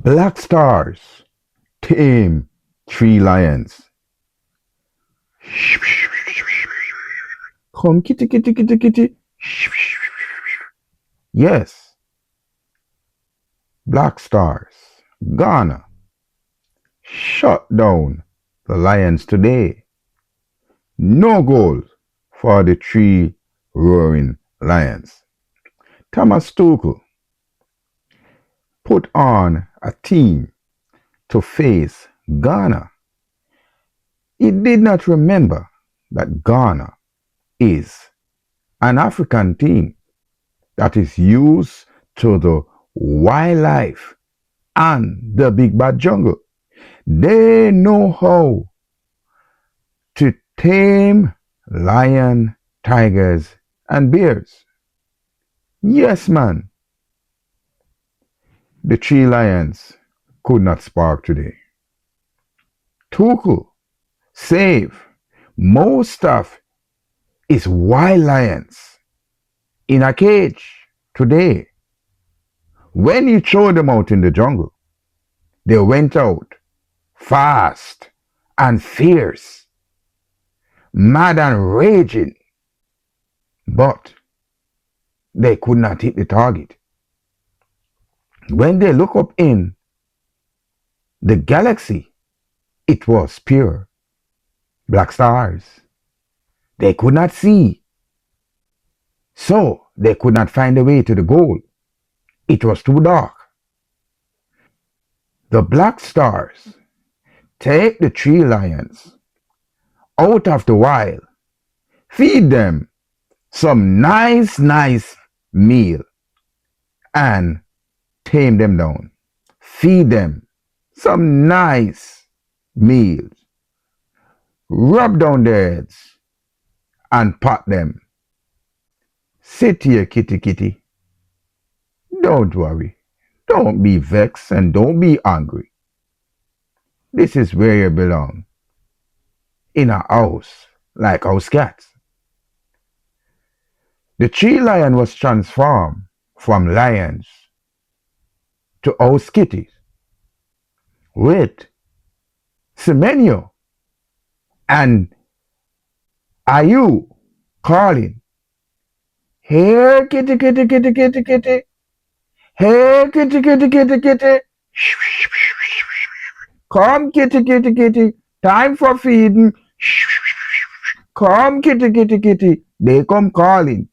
Black stars tame three lions. Come kitty kitty kitty kitty. Yes, black stars. Ghana shut down the lions today. No goals for the three roaring lions. Thomas Tuchel put on a team to face Ghana. He did not remember that Ghana is an African team that is used to the wildlife and the big bad jungle. They know how to tame lion, tigers, and bears. Yes, man, the three lions could not spark today. Tuchel save most of his wild lions in a cage today. When he threw them out in the jungle, they went out fast and fierce, mad and raging, but they could not hit the target. When they look up in the galaxy, it was pure black stars. They could not see, so they could not find the way to the goal. It was too dark. The black stars take the three lions out of the wild, feed them some nice meal, and tame them down. Feed them some nice meals, rub down their heads, and pat them. Sit here, kitty kitty. Don't worry. Don't be vexed and don't be angry. This is where you belong. In a house like house cats. The tree lion was transformed from lions to house kitties with Semenyo and Ayu calling, "Here, kitty, kitty, kitty, kitty, kitty. Here, kitty, kitty, kitty, kitty. Come, kitty, kitty, kitty. Time for feeding. Come, kitty, kitty, kitty." They come calling,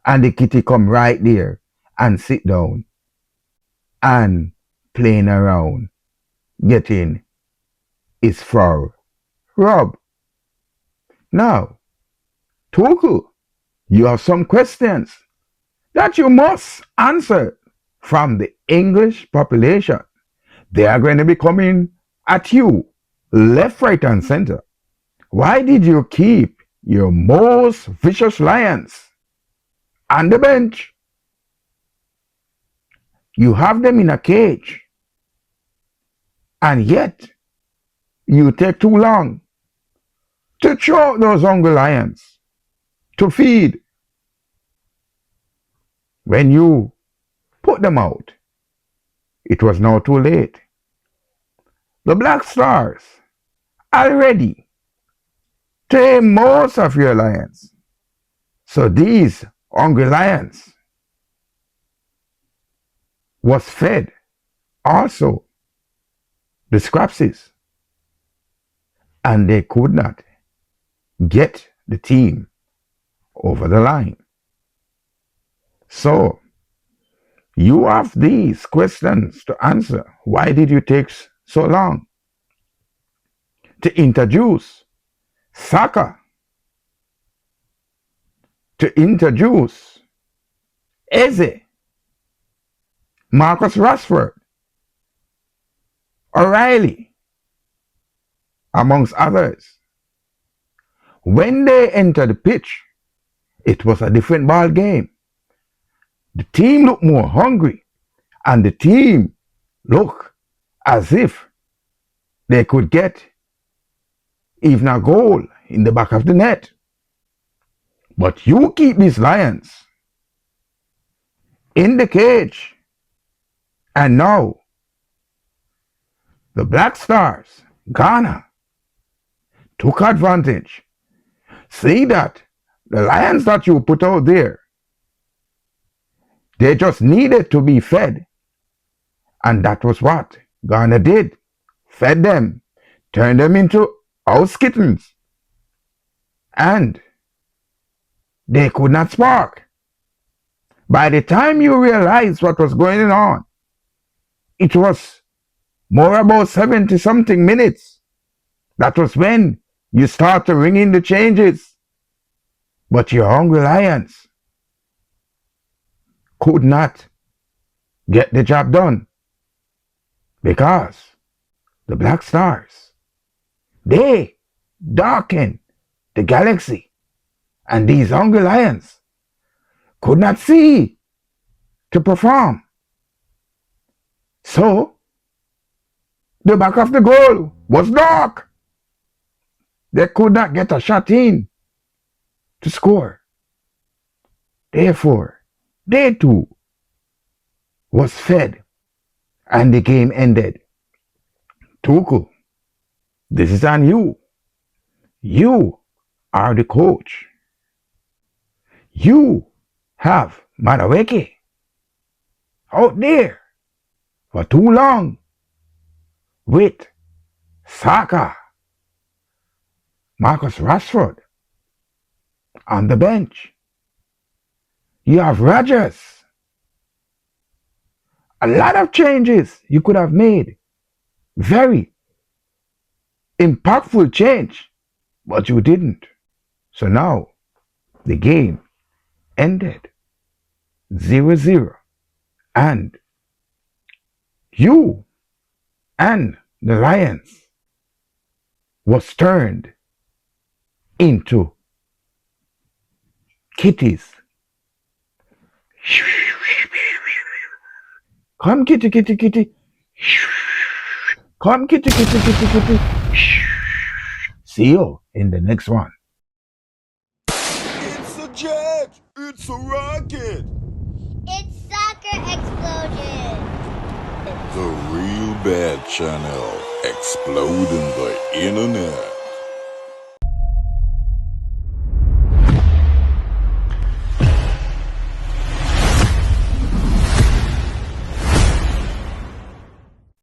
and the kitty come right there and sit down and playing around, getting his fur rub. Now, Tuku, you have some questions that you must answer from the English population. They are going to be coming at you left, right, and center. Why did you keep your most vicious lions on the bench? You have them in a cage, and yet you take too long to throw out those hungry lions to feed. When you put them out, it was now too late. The Black Stars already tame most of your lions. So these hungry lions was fed also the scrapsies, and they could not get the team over the line. So you have these questions to answer. Why did you take so long to introduce Saka, to introduce Eze, Marcus Rashford, O'Reilly, amongst others? When they entered the pitch, it was a different ball game. The team looked more hungry, and the team looked as if they could get even a goal in the back of the net. But you keep these lions in the cage, and now The Black Stars, Ghana, took advantage. See that the lions that you put out there, they just needed to be fed. And that was what Ghana did. Fed them, turned them into house kittens. And they could not spark. By the time you realized what was going on, it was more about 70 something minutes. That was when you start to ring in the changes. But your hungry lions could not get the job done because the Black Stars, they darkened the galaxy, and these hungry lions could not see to perform. So the back of the goal was dark. They could not get a shot in to score. Therefore, they too was fed and the game ended. Tuku, this is on you. You are the coach. You have Madueke out there for too long with Saka, Marcus Rashford on the bench. You have Rodgers. A lot of changes you could have made. Very impactful change, but you didn't. So now the game ended 0-0, and you and the Lions was turned into kitties. Come kitty, kitty, kitty. Come kitty, kitty, kitty, kitty. See you in the next one. It's a jet! It's a rocket! It's Soccer Explosion! The Real Bad Channel, exploding the internet.